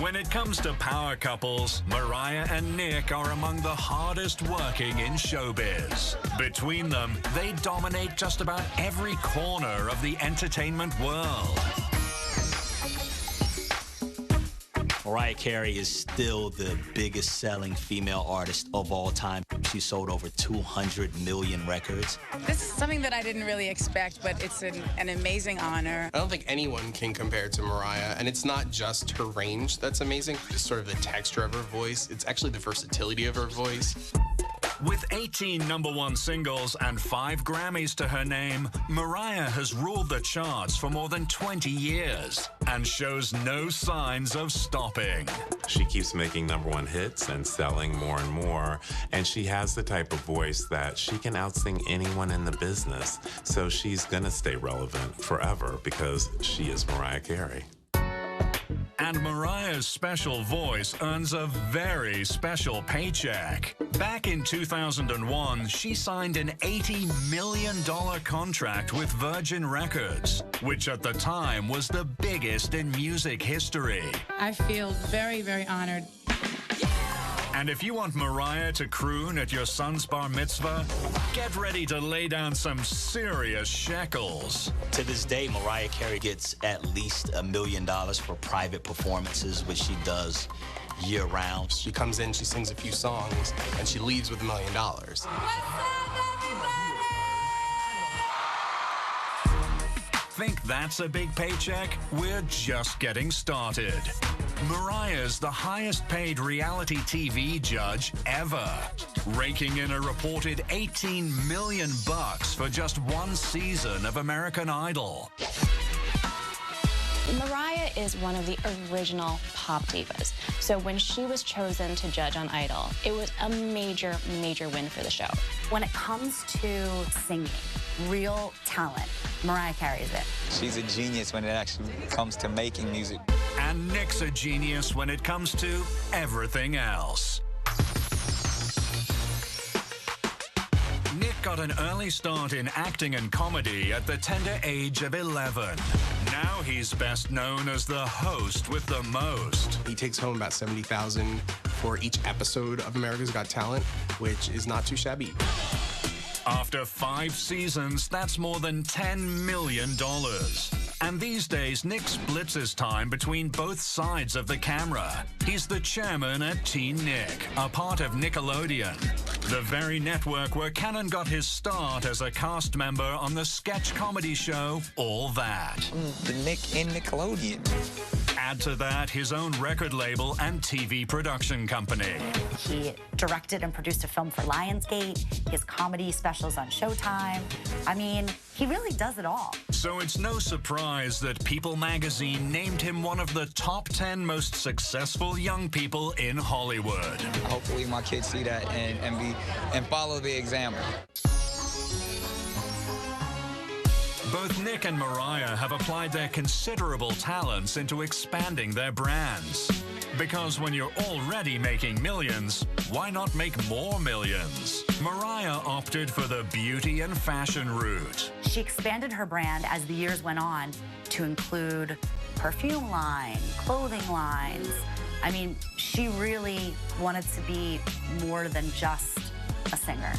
When it comes to power couples, Mariah and Nick are among the hardest working in showbiz. Between them, they dominate just about every corner of the entertainment world. Mariah Carey is still the biggest selling female artist of all time. She sold over 200 million records. This is something that I didn't really expect, but it's an amazing honor. I don't think anyone can compare to Mariah, and it's not just her range that's amazing, it's sort of the texture of her voice. It's actually the versatility of her voice. With 18 #1 singles and 5 Grammys to her name, Mariah has ruled the charts for more than 20 years and shows no signs of stopping. She keeps making #1 hits and selling more and more, and she has the type of voice that she can outsing anyone in the business. So she's gonna stay relevant forever because she is Mariah Carey. And Mariah's special voice earns a very special paycheck. Back in 2001, she signed an $80 million contract with Virgin Records, which at the time was the biggest in music history. I feel very, very honored. And if you want Mariah to croon at your son's bar mitzvah, get ready to lay down some serious shekels. To this day, Mariah Carey gets at least $1 million for private performances, which she does year-round. She comes in, she sings a few songs, and she leaves with $1 million. What's up, everybody? Think that's a big paycheck? We're just getting started. Mariah's the highest paid reality TV judge ever, raking in a reported $18 million for just one season of American Idol. Mariah is one of the original pop divas. So when she was chosen to judge on Idol, it was a major, major win for the show. When it comes to singing, real talent, Mariah Carey is it. She's a genius when it actually comes to making music. And Nick's a genius when it comes to everything else. Nick got an early start in acting and comedy at the tender age of 11. Now he's best known as the host with the most. He takes home about $70,000 for each episode of America's Got Talent, which is not too shabby. After 5 seasons, that's more than $10 million. And these days, Nick splits his time between both sides of the camera. He's the chairman at Teen Nick, a part of Nickelodeon, the very network where Cannon got his start as a cast member on the sketch comedy show All That. The Nick in Nickelodeon. Add to that his own record label and TV production company. He directed and produced a film for Lionsgate, his comedy specials on Showtime. I mean, he really does it all. So it's no surprise that People magazine named him one of the top 10 most successful young people in Hollywood. Hopefully my kids see that and follow the example. Both Nick and Mariah have applied their considerable talents into expanding their brands. Because when you're already making millions, why not make more millions? Mariah opted for the beauty and fashion route. She expanded her brand as the years went on to include perfume line, clothing lines. I mean, she really wanted to be more than just a singer.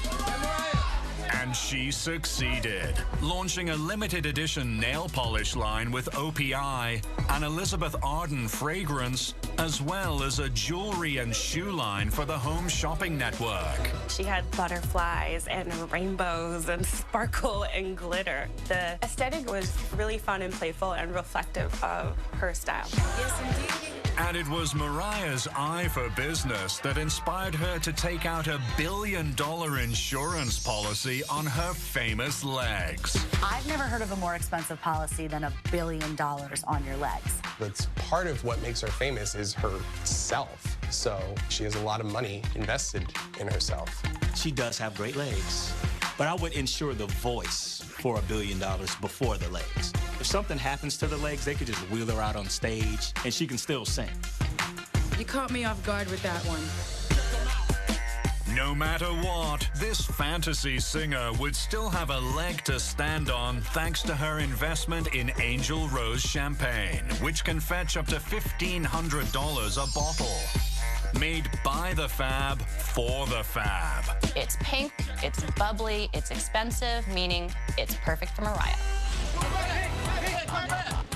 And she succeeded, launching a limited edition nail polish line with OPI, an Elizabeth Arden fragrance, as well as a jewelry and shoe line for the Home Shopping Network. She had butterflies and rainbows and sparkle and glitter. The aesthetic was really fun and playful and reflective of her style. Yes, indeed. And it was Mariah's eye for business that inspired her to take out a $1 billion insurance policy on her famous legs. I've never heard of a more expensive policy than $1 billion on your legs. That's part of what makes her famous is herself. So she has a lot of money invested in herself. She does have great legs, but I would insure the voice for $1 billion before the legs. If something happens to the legs, they could just wheel her out on stage, and she can still sing. You caught me off guard with that one. No matter what, this fantasy singer would still have a leg to stand on thanks to her investment in Angel Rose Champagne, which can fetch up to $1,500 a bottle. Made by the Fab, for the Fab. It's pink, it's bubbly, it's expensive, meaning it's perfect for Mariah.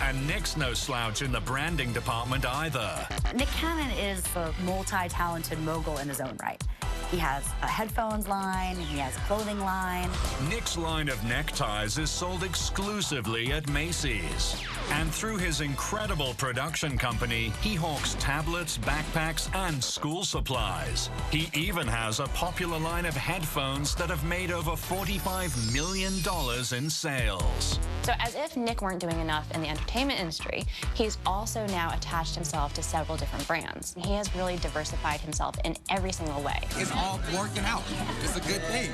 And Nick's no slouch in the branding department either. Nick Cannon is a multi-talented mogul in his own right. He has a headphones line, he has a clothing line. Nick's line of neckties is sold exclusively at Macy's. And through his incredible production company, he hawks tablets, backpacks, and school supplies. He even has a popular line of headphones that have made over $45 million in sales. So as if Nick weren't doing enough in the entertainment industry, he's also now attached himself to several different brands. He has really diversified himself in every single way. It's all working out. It's a good thing.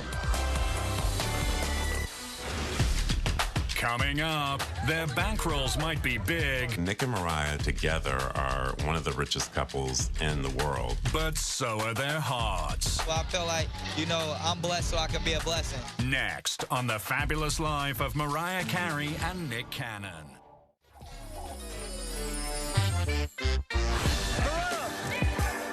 Coming up, their bankrolls might be big. Nick and Mariah together are one of the richest couples in the world. But so are their hearts. Well, I feel like, you know, I'm blessed so I can be a blessing. Next on The Fabulous Life of Mariah Carey and Nick Cannon.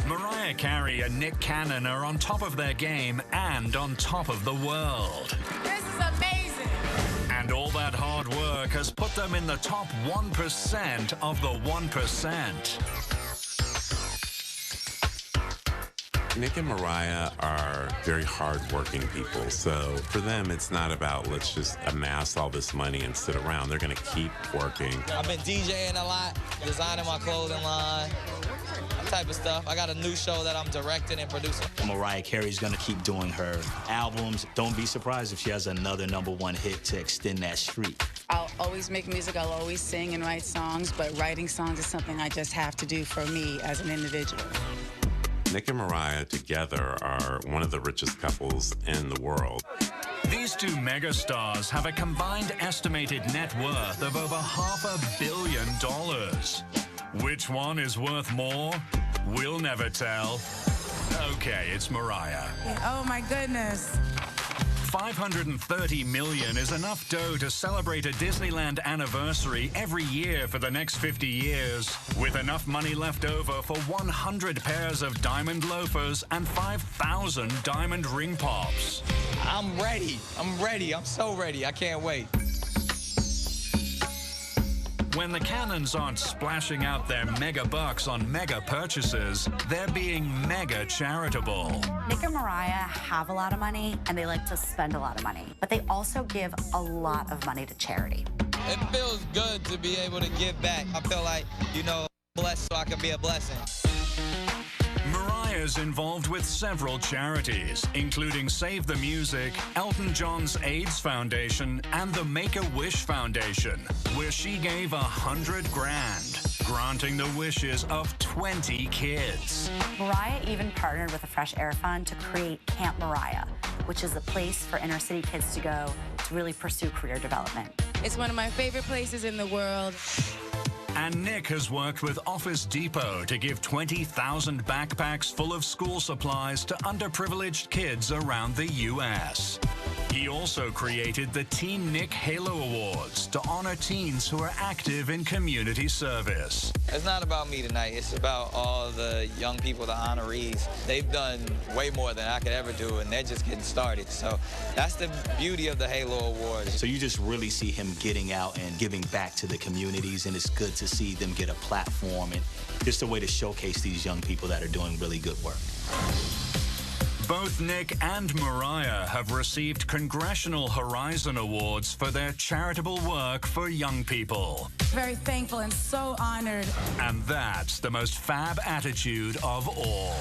Mariah Carey and Nick Cannon are on top of their game and on top of the world. This is amazing. And all that hard work has put them in the top 1% of the 1%. Nick and Mariah are very hardworking people, so for them, it's not about let's just amass all this money and sit around. They're going to keep working. I've been DJing a lot, designing my clothing line, that type of stuff. I got a new show that I'm directing and producing. Mariah Carey's going to keep doing her albums. Don't be surprised if she has another #1 hit to extend that streak. I'll always make music, I'll always sing and write songs, but writing songs is something I just have to do for me as an individual. Nick and Mariah together are one of the richest couples in the world. These two megastars have a combined estimated net worth of over $500 million. Which one is worth more? We'll never tell. Okay, it's Mariah. Oh my goodness. $530 million is enough dough to celebrate a Disneyland anniversary every year for the next 50 years, with enough money left over for 100 pairs of diamond loafers and 5,000 diamond ring pops. I'm ready. I'm so ready. I can't wait. When the Cannons aren't splashing out their mega bucks on mega purchases, they're being mega charitable. Nick and Mariah have a lot of money, and they like to spend a lot of money, but they also give a lot of money to charity. It feels good to be able to give back. I feel like, you know, I'm blessed so I can be a blessing. Mariah's involved with several charities, including Save the Music, Elton John's AIDS Foundation, and the Make-A-Wish Foundation, where she gave $100 grand, granting the wishes of 20 kids. Mariah even partnered with the Fresh Air Fund to create Camp Mariah, which is a place for inner city kids to go to really pursue career development. It's one of my favorite places in the world. And Nick has worked with Office Depot to give 20,000 backpacks full of school supplies to underprivileged kids around the U.S. He also created the Teen Nick Halo Awards to honor teens who are active in community service. It's not about me tonight. It's about all the young people, the honorees. They've done way more than I could ever do, and they're just getting started. So that's the beauty of the Halo Awards. So you just really see him getting out and giving back to the communities, and it's good to see them get a platform and just a way to showcase these young people that are doing really good work. Both Nick and Mariah have received Congressional Horizon Awards for their charitable work for young people. Very thankful and so honored. And that's the most fab attitude of all.